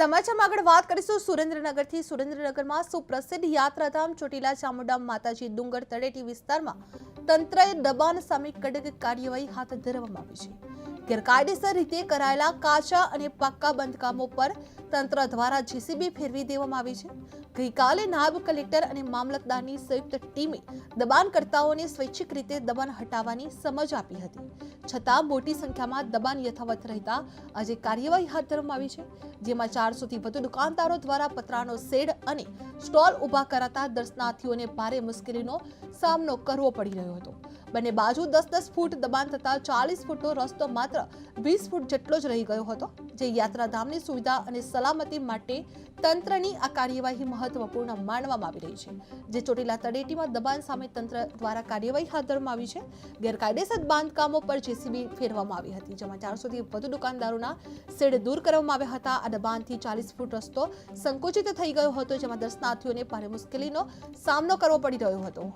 સમાચારમાં આગળ વાત કરીશું સુરેન્દ્રનગરથી। સુરેન્દ્રનગરમાં સુપ્રસિદ્ધ યાત્રાધામ ચોટીલા ચામુંડા માતાજી ડુંગર તળેટી વિસ્તારમાં તંત્રએ દબાણ સામે કડક કાર્યવાહી હાથ ધરવામાં આવી છે। ગેરકાયદેસર રીતે કરાયેલા કાચા અને પાક્કા બાંધકામો પર તંત્ર દ્વારા જેસીબી ફેરવી દેવામાં આવી છે। ગઈકાલે નાયબ કલેક્ટર અને મામલતદારની સંયુક્ત ટીમે દબાણકર્તાઓને સ્વૈચ્છિક રીતે દબાણ હટાવવાની સમજ આપી હતી, છતાં મોટી સંખ્યામાં દબાણ યથાવત રહેતા આજે કાર્યવાહી હાથ ધરવામાં આવી છે, જેમાં 400 થી વધુ દુકાનદારો દ્વારા પતરાનો શેડ અને સ્ટોલ ઊભા કરાતા દર્શનાર્થીઓને ભારે મુશ્કેલીનો સામનો કરવો પડી રહ્યો હતો। બંને બાજુ 10-10 ફૂટ દબાણ થતા 40 ફૂટનો રસ્તો માત્ર 20 ફૂટ જેટલો જ રહી ગયો હતો, જે યાત્રાધામની સુવિધા અને સલામતી માટે તંત્રની આ કાર્યવાહી મહત્વપૂર્ણ માનવામાં આવી રહી છે, જે ચોટીલા તળેટીમાં દબાણ સામે તંત્ર દ્વારા કાર્યવાહી હાથ ધરવામાં આવી છે। ગેરકાયદેસર બાંધકામો પર જેસીબી ફેરવામાં આવી હતી, જેમાં 400 થી વધુ દુકાનદારોના શેડ દૂર કરવામાં આવ્યા હતા। આ દબાણથી 40 ફૂટ રસ્તો સંકુચિત થઈ ગયો હતો, જેમાં દર્શનાર્થીઓને ભારે મુશ્કેલીનો સામનો કરવો પડી રહ્યો હતો।